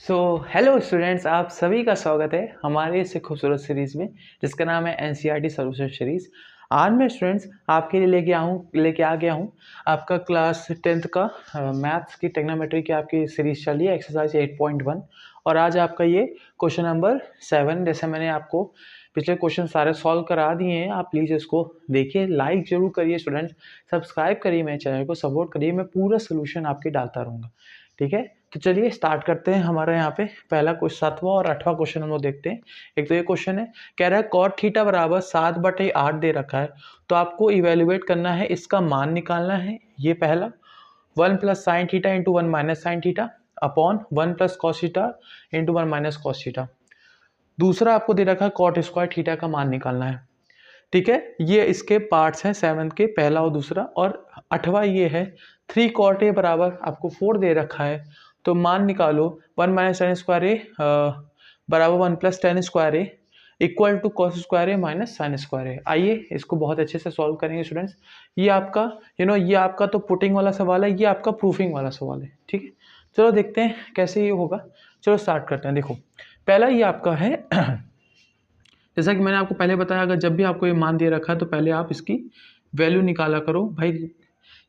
So hello students, आप सभी का स्वागत है हमारे इस खूबसूरत सीरीज़ में जिसका नाम है एनसीईआरटी सॉल्यूशन सीरीज़। आज मैं स्टूडेंट्स आपके लिए लेके आ गया हूँ आपका क्लास 10th का मैथ्स की ट्रिग्नोमेट्री की आपकी सीरीज़ चल रही है एक्सरसाइज 8.1। और आज आपका ये क्वेश्चन नंबर 7। जैसे मैंने आपको पिछले क्वेश्चन सारे सॉल्व करा दिए हैं, आप प्लीज़ इसको देखिए, लाइक जरूर करिए स्टूडेंट्स, सब्सक्राइब करिए मेरे चैनल को, सपोर्ट करिए, मैं पूरा सोल्यूशन आपके डालता रहूँगा। ठीक है, तो चलिए स्टार्ट करते हैं। हमारे यहाँ पे पहला क्वेश्चन 7वां और 8वां क्वेश्चन हम लोग देखते हैं। एक तो ये क्वेश्चन है, कह रहा है cot थीटा बराबर 7/8 दे रखा है, तो आपको इवेल्युएट करना है, इसका मान निकालना है। ये पहला 1 plus sine theta into 1 minus sine theta upon 1 plus cos theta into 1 minus cos theta. दूसरा आपको दे रखा है कॉट स्क्वायर थीटा का मान निकालना है। ठीक है, ये इसके पार्ट्स हैं 7 के, पहला और दूसरा। और 8वां ये है 3 कॉट ए बराबर आपको 4 दे रखा है, तो मान निकालो 1 माइनस टेन स्क्वायर ए बराबर 1 plus tan square A equal to cos square A minus sine square A. आइए इसको बहुत अच्छे से सॉल्व करेंगे स्टूडेंट्स। ये आपका ये आपका तो पुटिंग वाला सवाल है, ये आपका प्रूफिंग वाला सवाल है। ठीक है, चलो देखते हैं कैसे ये होगा। चलो स्टार्ट करते हैं। देखो पहला ये आपका है जैसा कि मैंने आपको पहले बताया, अगर जब भी आपको ये मान दिया रखा है तो पहले आप इसकी वैल्यू निकाला करो भाई।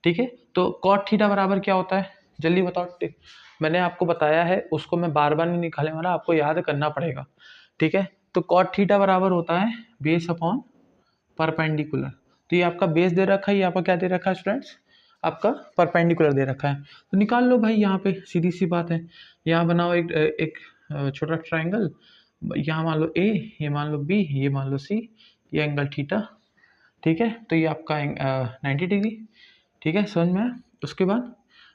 ठीक है, तो कॉट थीटा बराबर क्या होता है, जल्दी बताओ। मैंने आपको बताया है, उसको मैं बार बार नहीं निकालने वाला, आपको याद करना पड़ेगा। ठीक है, तो कॉट थीटा बराबर होता है बेस अपॉन परपेंडिकुलर। तो ये आपका बेस दे रखा है, ये आपका क्या दे रखा है स्टूडेंट्स, आपका परपेंडिकुलर दे रखा है। तो निकाल लो भाई, यहाँ पे सीधी सी बात है। यहाँ बनाओ एक छोटा ट्राइंगल, यहाँ मान लो ए, ये मान लो बी, ये मान लो सी, ये एंगल थीटा। ठीक है, तो ये आपका 90 डिग्री। ठीक है, समझ में आया। उसके बाद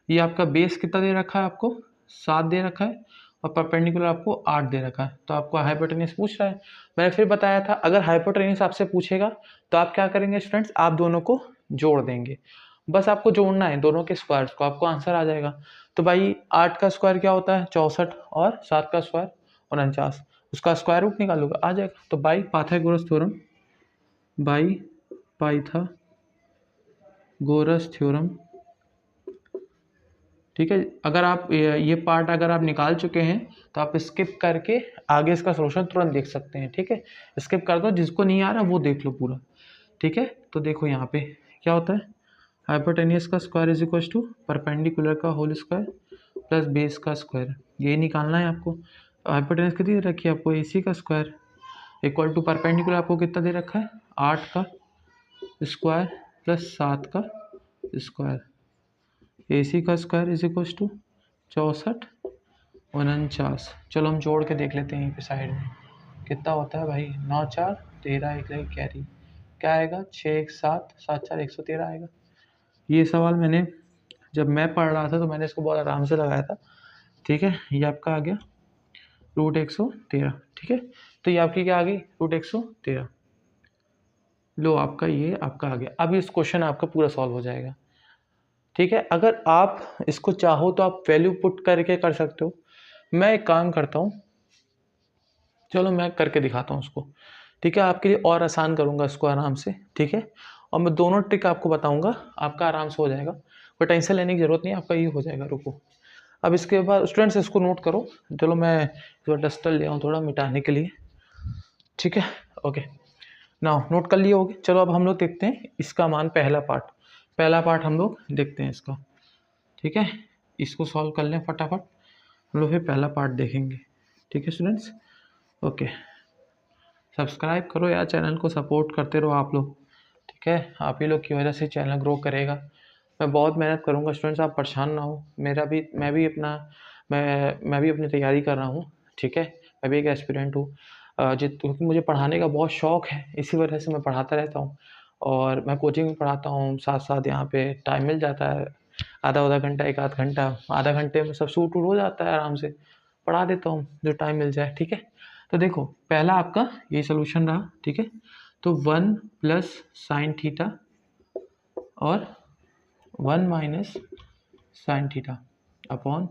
ये आपका बेस कितना दे रखा है, आपको 7 दे रखा है, और परपेंडिकुलर आपको 8 दे रखा है। तो आपको हाइपोटेन्यूज पूछ रहा है। मैंने फिर बताया था, अगर हाइपोटेन्यूज आपसे पूछेगा तो आप क्या करेंगे स्टूडेंट्स, आप दोनों को जोड़ देंगे। बस आपको जोड़ना है दोनों के स्क्वायर्स को, आपको आंसर आ जाएगा। तो भाई 8 का स्क्वायर क्या होता है 64, और 7 का स्क्वायर 49, उसका स्क्वायर रूट निकालोगे आ जाएगा। तो by Pythagoras theorem, by Pythagoras theorem. ठीक है, अगर आप ये पार्ट अगर आप निकाल चुके हैं तो आप स्किप करके आगे इसका सॉल्यूशन तुरंत देख सकते हैं। ठीक है, स्किप कर दो, जिसको नहीं आ रहा वो देख लो पूरा। ठीक है, तो देखो यहाँ पे क्या होता है, हाइपोटेनियस का square is equal to perpendicular का होल स्क्वायर प्लस बेस का स्क्वायर, यही निकालना है आपको। हाइपोटेनियस कितनी दे रखी है आपको, AC का स्क्वायर इक्वल टू परपेंडिकुलर आपको कितना दे रखा है 8 का स्क्वायर प्लस 7 का स्क्वायर। AC का स्क्वायर इज इक्वल टू 64 49। चलो हम जोड़ के देख लेते हैं यहीं पे साइड में कितना होता है भाई। 9 4 13, एक लगे कैरी, क्या आएगा 6 1 7 7 4 113 आएगा। ये सवाल मैंने जब मैं पढ़ रहा था तो मैंने इसको बहुत आराम से लगाया था। ठीक है, ये आपका आ गया रूट 113। ठीक है, तो ये आपकी क्या आ गई रूट 113। लो आपका ये आपका आ गया। अब इस क्वेश्चन आपका पूरा सॉल्व हो जाएगा। ठीक है, अगर आप इसको चाहो तो आप वैल्यू पुट करके कर सकते हो। मैं एक काम करता हूँ, चलो मैं करके दिखाता हूँ उसको। ठीक है, आपके लिए और आसान करूँगा इसको आराम से। ठीक है, और मैं दोनों ट्रिक आपको बताऊँगा, आपका आराम से हो जाएगा, कोई टेंशन लेने की ज़रूरत नहीं, आपका ये हो जाएगा। रुको, अब इसके बाद स्टूडेंट्स इसको नोट करो। चलो मैं जो डस्टर ले आऊँ थोड़ा मिटाने के लिए। ठीक है, ओके, नाउ नोट कर लिए होगे। चलो अब हम लोग देखते हैं इसका मान, पहला पार्ट हम लोग देखते हैं इसका। ठीक है, इसको सॉल्व कर लें फटाफट, हम लोग फिर पहला पार्ट देखेंगे। ठीक है स्टूडेंट्स, ओके, सब्सक्राइब करो यार, चैनल को सपोर्ट करते रहो आप लोग। ठीक है, आप ही लोग की वजह से चैनल ग्रो करेगा। मैं बहुत मेहनत करूँगा स्टूडेंट्स, आप परेशान ना हो। मैं भी अपनी तैयारी कर रहा हूँ। ठीक है, मैं भी एक एस्पिरेंट हूँ, क्योंकि मुझे पढ़ाने का बहुत शौक़ है, इसी वजह से मैं पढ़ाता रहता हूँ। और मैं कोचिंग में पढ़ाता हूँ, साथ साथ यहाँ पे टाइम मिल जाता है, आधा घंटा, एक आध घंटा, आधा घंटे में सब शूट हो जाता है, आराम से पढ़ा देता हूँ जो टाइम मिल जाए। ठीक है, तो देखो पहला आपका ये सोल्यूशन रहा। ठीक है, तो 1 प्लस साइन थीटा और 1 minus sine theta upon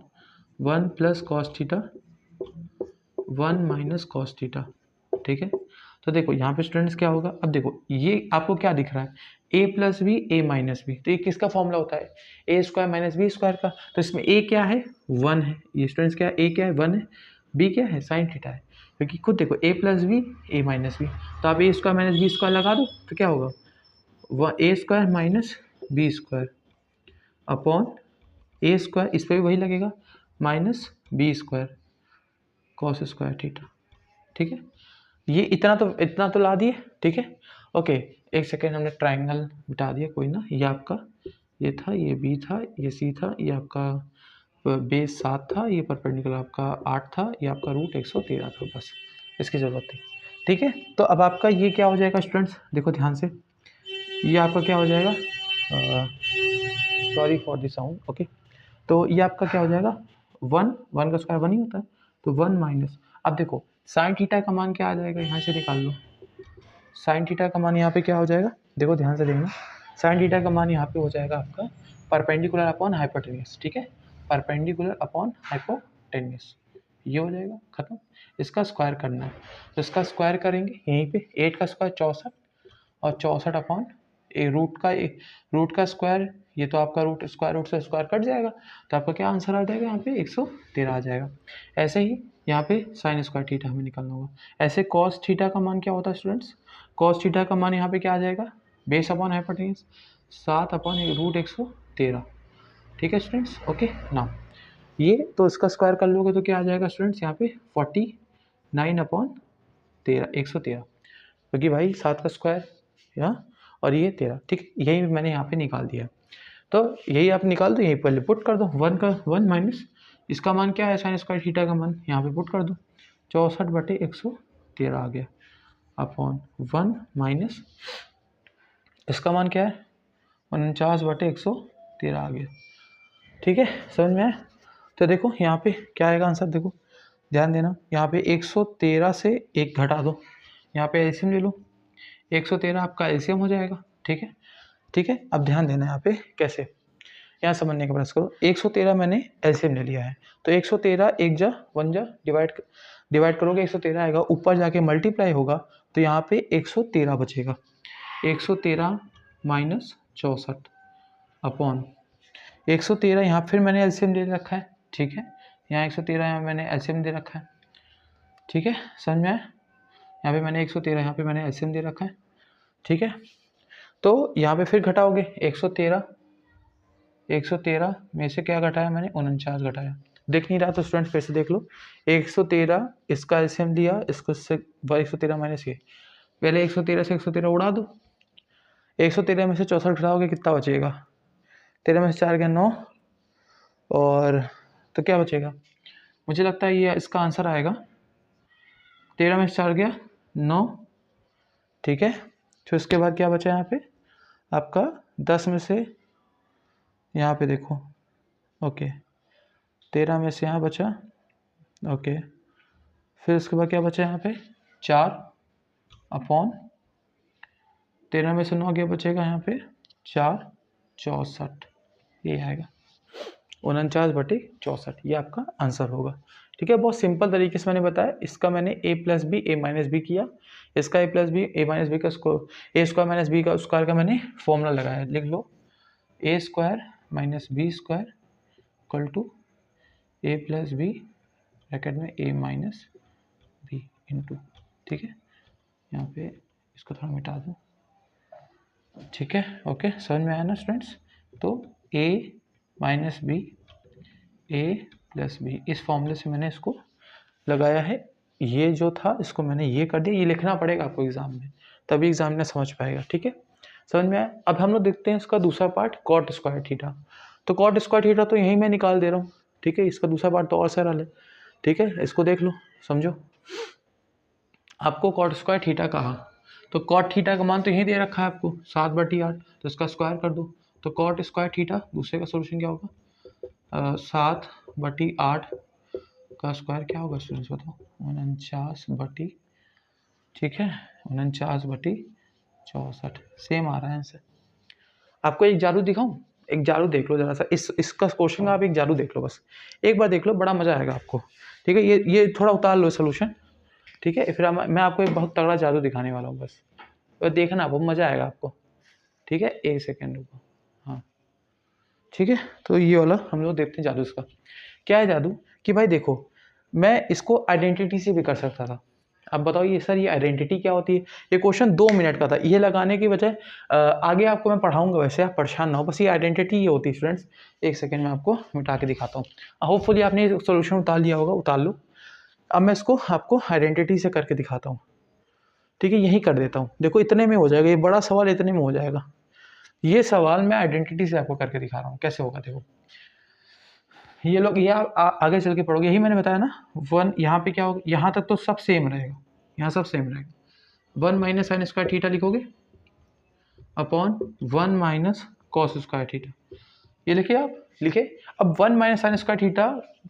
1 plus cos theta 1 minus cos theta. ठीक है, तो देखो यहाँ पे स्टूडेंट्स क्या होगा, अब देखो ये आपको क्या दिख रहा है, a plus B A minus B, तो ये किसका फॉर्मूला होता है, A square minus B square का। तो इसमें a क्या है, 1 है, ये स्टूडेंट्स क्या है, a क्या है 1 है, b क्या है साइन थीटा है, क्योंकि खुद देखो a plus B A minus B, तो आप A square minus B square लगा दो तो क्या होगा, वह A square minus B square upon A square, इस पर भी वही लगेगा, minus B square cos square theta. ठीक है, ये इतना तो ला दिए। ठीक है, ओके, एक सेकेंड, हमने ट्राइंगल मिटा दिया, कोई ना, ये आपका ये था, ये बी था, ये सी था, ये आपका बेस 7 था, ये परपेंडिकुलर आपका 8 था, ये आपका रूट 113 था, बस इसकी ज़रूरत थी। ठीक है, तो अब आपका ये क्या हो जाएगा स्टूडेंट्स, देखो ध्यान से, ये आपका क्या हो जाएगा, sorry for the sound, okay, तो ये आपका क्या हो जाएगा, 1 का स्क्वायर 1 ही होता है, तो 1 माइनस, अब देखो साइन थीटा का मान क्या आ जाएगा, यहाँ से निकाल लो, साइन थीटा का मान यहाँ पे क्या हो जाएगा, देखो ध्यान से देखना, साइन थीटा का मान यहाँ पे हो जाएगा आपका परपेंडिकुलर अपॉन हाइपोटेन्यूस। ठीक है, परपेंडिकुलर अपॉन हाइपोटेन्यूस, ये हो जाएगा खत्म। इसका स्क्वायर करना है, तो इसका स्क्वायर करेंगे यहीं पे, 8 का स्क्वायर 64 और 64 अपॉन रूट का स्क्वायर, ये तो आपका रूट स्क्वायर रूट से स्क्वायर कट जाएगा, तो आपका क्या आंसर आ जाएगा, यहाँ पे 113 आ जाएगा। ऐसे ही यहाँ पे साइन स्क्वायर थीटा हमें निकालना होगा। ऐसे कॉस थीटा का मान क्या होता है स्टूडेंट्स, कॉस थीटा का मान यहाँ पे क्या आ जाएगा, base upon hypotenuse 7 upon root 113। ठीक है स्टूडेंट्स, ओके ना, ये तो इसका स्क्वायर कर लोगे तो क्या आ जाएगा स्टूडेंट्स, यहाँ पे 49 अपॉन 113, क्योंकि भाई 7 का स्क्वायर यहाँ और ये 13। ठीक, यही मैंने यहाँ पे निकाल दिया, तो यही आप निकाल दो, यहीं पहले पुट कर दो, 1 माइनस इसका मान क्या है, साइन स्क्वायर थीटा का मान यहाँ पे पुट कर दो, 64/113 आ गया, अपॉन 1 माइनस इसका मान क्या है, 49/113 आ गया। ठीक है, समझ में आया, तो देखो यहाँ पे क्या आएगा आंसर, देखो ध्यान देना, यहाँ पे 113 से 1 घटा दो, यहाँ पे एलसीएम ले लो, 113 आपका एलसीएम हो जाएगा। ठीक है, ठीक है, अब ध्यान देना यहाँ पे कैसे, यहाँ समझने का प्रयास करो, 113 मैंने एलसीएम ले लिया है, तो 113 1 जा 1 जा डिवाइड करोगे 113 आएगा, ऊपर जाके मल्टीप्लाई होगा, तो यहाँ पे 113 बचेगा, 113 माइनस 64 अपॉन 113, यहाँ फिर मैंने एलसीएम दे रखा है। ठीक है, यहाँ 113 यहाँ मैंने एलसीएम दे रखा है। ठीक है, समझ में आया, यहाँ पे मैंने 113 यहाँ पे मैंने एलसीएम दे रखा है। ठीक है, तो यहाँ पे फिर घटाओगे 113 में से क्या घटाया मैंने, 49 घटाया, देख नहीं रहा तो स्टूडेंट्स फिर से देख लो, 113 इसका एलसीएम दिया, इसको से 113 माइनस ये, पहले 113 से 113 उड़ा दो, 113 में से 64 घटाओगे कितना बचेगा, 13 में से 4 गया 9, और तो क्या बचेगा, मुझे लगता है ये इसका आंसर आएगा 13 में से 4 गया 9। ठीक है, तो इसके बाद क्या बचा यहाँ पे आपका 10 में से, यहाँ पे देखो, ओके 13 में से यहाँ बचा, ओके, फिर उसके बाद क्या बचा यहाँ पे 4 अपॉन 13 में से 9 क्या बचेगा यहाँ पे 4 64, ये आएगा 49/64, ये आपका आंसर होगा। ठीक है, बहुत सिंपल तरीके से मैंने बताया, इसका मैंने a plus B A minus B किया, इसका a plus B A minus B का ए स्क्वायर माइनस बी का स्क्वायर का मैंने फॉर्मूला लगाया, लिख लो A square minus B square equal to A plus B bracket में ए माइनस बी इंटू। ठीक है, यहाँ पे इसको थोड़ा मिटा दूँ। ठीक है, ओके, समझ में आया ना स्टूडेंट्स, तो a minus B A plus B, इस फॉर्मूले से मैंने इसको लगाया है, ये जो था इसको मैंने ये कर दिया, ये लिखना पड़ेगा आपको एग्जाम में, तभी एग्जाम में समझ पाएगा। ठीक है, समझ में आया। अब हम लोग देखते हैं इसका दूसरा पार्ट, कॉट स्क्वायर थीटा। तो कॉट स्क्वायर थीटा तो यहीं मैं निकाल दे रहा हूँ। ठीक है, इसका दूसरा पार्ट तो और सरल है। ठीक है, इसको देख लो, समझो, आपको कॉट स्क्वायर थीटा कहा, तो कॉट थीटा का मान तो यहीं दे रखा है आपको 7/8, तो इसका स्क्वायर कर दो, तो कॉट स्क्वायर थीटा दूसरे का सोल्यूशन क्या होगा, 7/8 का स्क्वायर क्या होगा स्टूडेंट्स बताओ, 49/, ठीक है 49/64, सेम आ रहा है आंसर। आपको एक जादू दिखाऊं, एक जादू देख लो जरा सा, इसका क्वेश्चन का आप एक जादू देख लो, बस एक बार देख लो, बड़ा मजा आएगा आपको। ठीक है, ये थोड़ा उतार लो सोल्यूशन, ठीक है। फिर मैं आपको एक बहुत तगड़ा जादू दिखाने वाला हूँ, बस तो देखना, बहुत मज़ा आएगा आपको। ठीक है, एक सेकेंड रुको। हाँ ठीक है, तो ये वाला हम लोग देखते हैं जादू इसका। क्या है जादू कि भाई देखो, मैं इसको आइडेंटिटी से भी कर सकता था। अब बताओ ये सर, ये आइडेंटिटी क्या होती है? ये क्वेश्चन 2 मिनट का था, ये लगाने की बजाय आगे आपको मैं पढ़ाऊंगा, वैसे आप परेशान ना हो। बस ये आइडेंटिटी ये होती है स्टूडेंट्स। एक सेकेंड में आपको मिटा के दिखाता हूँ। होपफुली आपने सोल्यूशन उतार लिया होगा, उतार लो। अब मैं इसको आपको आइडेंटिटी से करके दिखाता हूँ। ठीक है, यही कर देता हूँ। देखो इतने में हो जाएगा, ये बड़ा सवाल इतने में हो जाएगा। ये सवाल मैं आइडेंटिटी से आपको करके दिखा रहा हूँ, कैसे होगा देखो। ये लोग, ये आप आगे चल के पढ़ोगे, यही मैंने बताया ना। वन यहाँ पे क्या होगा, यहाँ तक तो सब सेम रहेगा, यहाँ सब सेम रहेगा। 1 माइनस साइन स्क्वायर थीटा लिखोगे upon 1 minus cos square theta, ये लिखिए आप, लिखे। अब 1 minus sine square theta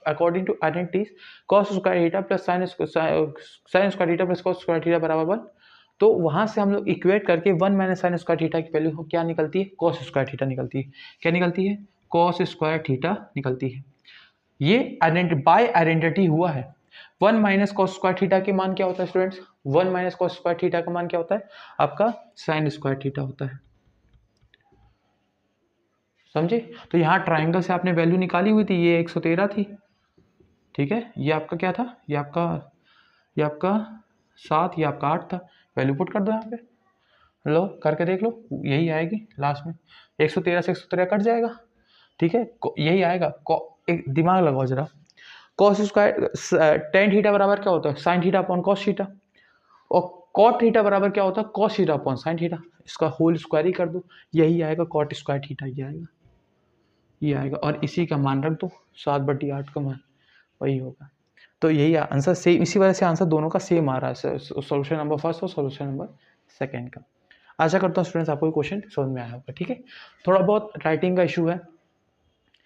according to identities, cos square theta plus sine square theta plus cos square theta बराबर 1। तो वहां से हम लोग इक्वेट करके 1 माइनस साइन स्क्वायर थीटा की वैल्यू क्या निकलती है, कॉस स्क्वायर थीटा निकलती है। क्या निकलती है? कॉस स्क्वायर थीटा निकलती है। ये बाय आइडेंटिटी हुआ है। 1 माइनस कॉस स्क्वायर थीटा के मान क्या होता है students? 1 minus cos square theta का मान क्या होता है? आपका साइन स्क्वायर थीटा होता है। समझे? तो यहाँ ट्राइंगल से आपने वैल्यू निकाली हुई थी, ये 113 थी। ठीक है, ये आपका क्या था, ये आपका 7, ये आपका 8 था। वैल्यू पुट कर दो यहाँ पे, लो करके देख लो, यही आएगी लास्ट में। 113 से 113 कट जाएगा। ठीक है, यही आएगा। एक दिमाग लगाओ जरा। कॉस स्क्वायर टेन थीटा बराबर क्या होता है? Sine theta upon cos theta. और कॉट थीटा बराबर क्या होता है? Cos theta upon sine theta. इसका होल स्क्वायर ही कर दो, यही आएगा कॉट स्क्वायर थीटा, ये आएगा, ये आएगा। और इसी का मान रख दो, 7/8 का मान वही होगा। तो यही आंसर सेम, इसी वजह से आंसर दोनों का सेम आ रहा है, सॉल्यूशन नंबर फर्स्ट और सॉल्यूशन नंबर सेकंड का। आशा करता हूँ स्टूडेंट्स आपको क्वेश्चन समझ में आया होगा। ठीक है, थोड़ा बहुत राइटिंग का इशू है,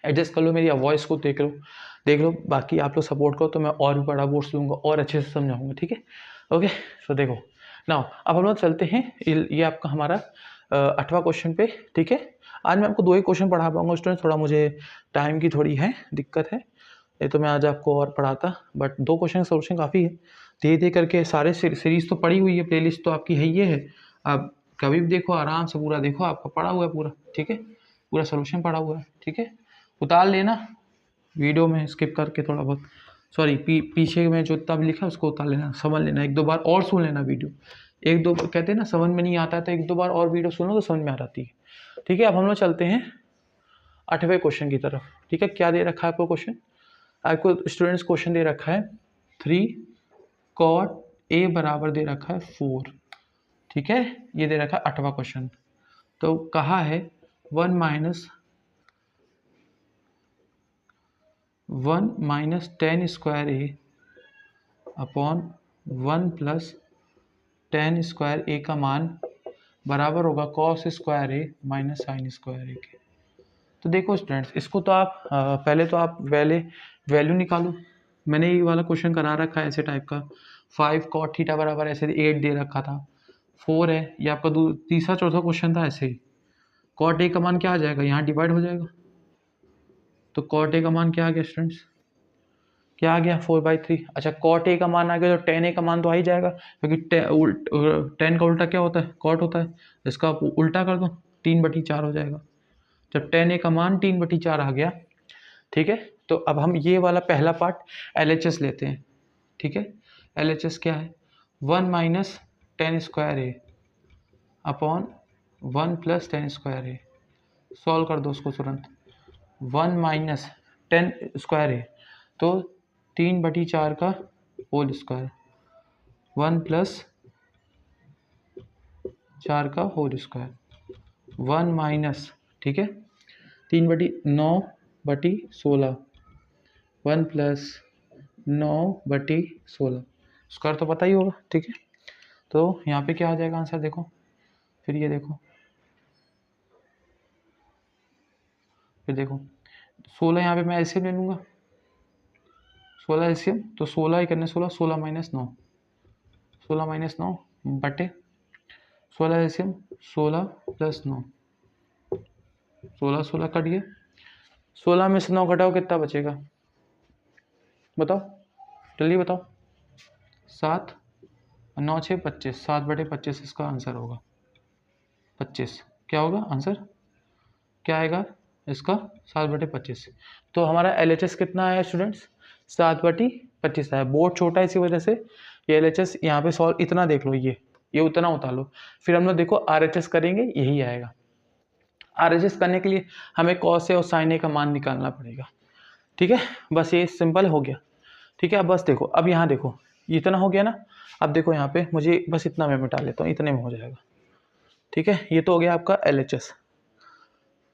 एडजस्ट कर लो, मेरी वॉइस को देख लो। बाकी आप लोग सपोर्ट करो तो मैं और भी बड़ा बोर्ड्स लूँगा और अच्छे से समझाऊंगा। ठीक है, ओके। सो देखो नाउ, अब हम लोग चलते हैं, ये आपका हमारा 8वां क्वेश्चन पे। ठीक है, आज मैं आपको 2 ही क्वेश्चन पढ़ा पाऊंगा स्टूडेंट, थोड़ा मुझे टाइम की थोड़ी है दिक्कत है, नहीं तो मैं आज आपको और पढ़ाता। बट 2 क्वेश्चन का सोल्यूशन काफ़ी है, धीरे धीरे करके। सारे सीरीज तो पड़ी हुई है, प्लेलिस्ट तो आपकी है, ये है। आप कभी भी देखो, आराम से पूरा देखो, आपका पढ़ा हुआ है पूरा। ठीक है, पूरा सोल्यूशन पढ़ा हुआ है। ठीक है, उतार लेना वीडियो में, स्किप करके थोड़ा बहुत, सॉरी पीछे में जो तब लिखा है उसको उतार लेना, समझ लेना, 1-2 बार और सुन लेना वीडियो। 1-2 कहते हैं ना, समझ में नहीं आता है तो 1-2 बार और वीडियो सुनो तो समझ में आ जाती है। ठीक है, अब हम लोग चलते हैं 8वें क्वेश्चन की तरफ। ठीक है, क्या दे रखा है आपको क्वेश्चन? आपको स्टूडेंट्स क्वेश्चन दे रखा है 3 cot a बराबर दे रखा है 4। ठीक है, ये दे रखा है 8वां क्वेश्चन। तो कहा है 1 माइनस 10 स्क्वायर ए अपॉन 1 प्लस 10 स्क्वायर ए का मान बराबर होगा cos square A minus sine square ए के। तो देखो स्टूडेंट्स, इसको तो आप पहले तो आप वैल्यू निकालो। मैंने ये वाला क्वेश्चन करा रखा है ऐसे टाइप का। 5 cot थीटा बराबर ऐसे 8 दे रखा था, 4 है। ये आपका तीसरा चौथा क्वेश्चन था ऐसे ही। कॉट ए का मान क्या आ जाएगा, यहाँ डिवाइड हो जाएगा। तो कॉट ए का मान क्या आ गया स्टूडेंट्स? क्या आ गया? 4/3। अच्छा, कॉट ए का मान आ गया तो टेन ए का मान तो आ ही जाएगा, क्योंकि 10 का उल्टा क्या होता है? कॉट होता है। इसका आप उल्टा कर दो, 3/4 हो जाएगा। जब 10 ए का मान 3/4 आ गया, ठीक है, तो अब हम ये वाला पहला पार्ट LHS लेते हैं। ठीक है, LHS क्या है? 1 माइनस 10 स्क्वायर ए अपॉन 1 प्लस 10 स्क्वायर ए। सॉल्व कर दो उसको तुरंत। 1 माइनस 10 स्क्वायर ए तो 3/4 का होल स्क्वायर, 1 प्लस 4 का होल स्क्वायर, 1 माइनस, ठीक है, 3/9/16, 1 प्लस 9/16, स्क्वायर तो पता ही होगा। ठीक है, तो यहाँ पे क्या आ जाएगा आंसर? देखो फिर, ये देखो, फिर देखो 16 यहाँ पे मैं एलसीएम ले लूँगा, 16 एलसीएम, तो 16 ही करने 16, 16 माइनस 9, 16 माइनस 9 बटे 16 एलसीएम, 16 प्लस 9, 16 कट गया। 16 में से 9 घटाओ, कितना बचेगा? बताओ, जल्दी बताओ। 7। 9 6 25, 7/25 इसका आंसर होगा 25। क्या होगा आंसर, क्या आएगा इसका 7/25। तो हमारा LHS कितना आया स्टूडेंट्स, 7/25 आया। बोर्ड छोटा है इसी वजह से ये LHS यहाँ पे सॉल्व, इतना देख लो, ये उतना उतार लो। फिर हम लोग देखो RHS करेंगे, यही आएगा। RHS करने के लिए हमें cos A और sin A का मान निकालना पड़ेगा, ठीक है। बस ये सिंपल हो गया, ठीक है। अब बस देखो, अब यहाँ देखो ये इतना हो गया ना। अब देखो यहाँ पे मुझे बस इतना मैं मिटा लेता हूँ, इतने में हो जाएगा, ठीक है। ये तो हो गया आपका LHS।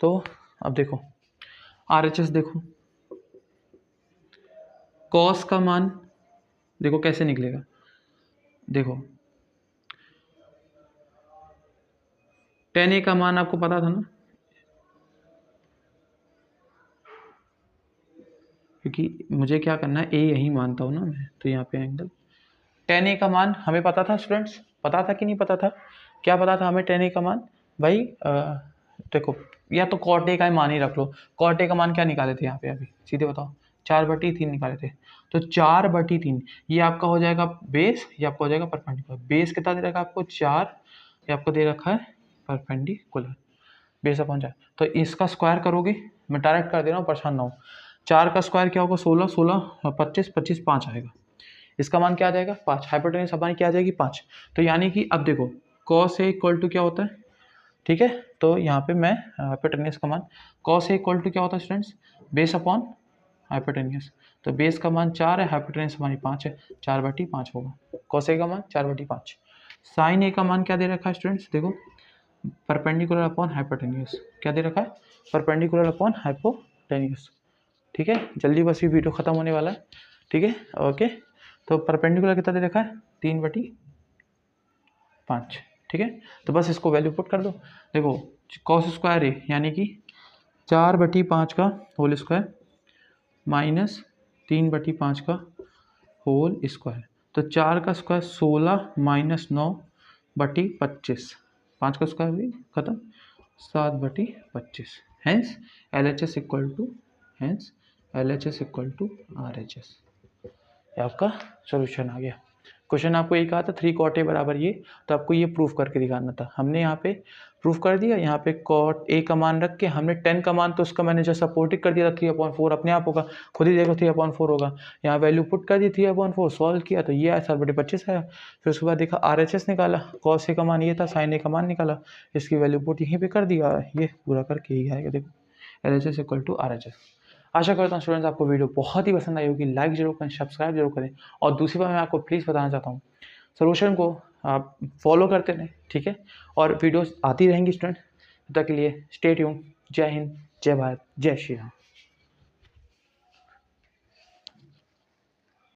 तो अब देखो RHS देखो, cos का मान देखो कैसे निकलेगा। देखो tan A का मान आपको पता था ना, क्योंकि मुझे क्या करना है, A यही मानता हूँ ना मैं, तो यहाँ पे एंगल tan A का मान हमें पता था स्टूडेंट्स, पता था कि नहीं पता था, क्या पता था हमें tan A का मान भाई, देखो या तो cot A का ही मान ही रख लो। cot A का मान क्या निकाले थे यहाँ पे, अभी सीधे बताओ, 4/3 निकाले थे। तो 4/3 ये आपका हो जाएगा बेस, ये आपका हो जाएगा परपेंडिकुलर। बेस कितना दे रखा है आपको 4, ये आपको दे रखा है परपेंडिकुलर, बेस अपॉन 4। तो इसका स्क्वायर करोगे, मैं डायरेक्ट कर दे रहा हूँ, परेशान ना हो। 4 का स्क्वायर क्या होगा 16, 16 25 25 5 आएगा। इसका मान क्या आ जाएगा 5, हाइपोटेन्यूज हमारी क्या आ जाएगी 5। तो यानी कि अब देखो cos A इक्वल टू क्या होता है, ठीक है। तो यहाँ पे मैं हाइपोटेन्यूज का मान, cos A इक्वल टू क्या होता है स्टूडेंट्स, बेस अपॉन हाइपोटेन्यूज। तो बेस का मान 4 है, हाइपोटेन्यूज हमारी 5 है, 4/5 होगा cos A का मान 4/5। sin A का मान क्या दे रखा है स्टूडेंट्स, देखो परपेंडिकुलर अपॉन हाइपोटेन्यूज, क्या दे रखा है परपेंडिकुलर अपॉन हाइपोटेन्यूज, ठीक है। जल्दी बस ये वीडियो खत्म होने वाला है, ठीक है, ओके। तो परपेंडिकुलर कितना दे रखा है 3/5, ठीक है। तो बस इसको वैल्यू पुट कर दो। देखो cos स्क्वायर ए यानी कि 4/5 का होल स्क्वायर माइनस 3/5 का होल स्क्वायर। तो 4 का स्क्वायर 16 माइनस 9/25, 5 का स्क्वायर भी खत्म, 7/25। Hence LHS equal to RHS। ये आपका सोल्यूशन आ गया। क्वेश्चन आपको ये कहा था 3 cot A बराबर ये, तो आपको ये प्रूफ करके दिखाना था। हमने यहाँ पे प्रूफ कर दिया, यहाँ पे cot A का मान रख के हमने 10 का मान तो उसका मैंने जो सपोर्टिव कर दिया था 3/4 अपने आप होगा, खुद ही देखो 3/4 होगा। यहाँ वैल्यू पुट कर दी 3/4, सॉल्व किया तो ये आया 7/25 आया। फिर उसके बाद देखा RHS निकाला, cos A का मान ये था, sin A का मान निकाला, इसकी वैल्यू पुट यहीं पर कर दिया, ये पूरा करके ही आएगा। देखो LHS इक्वल टू RHS। आशा करता हूँ स्टूडेंट्स आपको वीडियो बहुत ही पसंद आई होगी। लाइक जरूर करें, सब्सक्राइब जरूर करें। और दूसरी बात मैं आपको प्लीज़ बताना चाहता हूँ, सोल्यूशन को आप फॉलो करते रहें, ठीक है। और वीडियोस आती रहेंगी स्टूडेंट, तब तक के लिए स्टे ट्यून्ड। जय हिंद, जय भारत, जय श्री राम।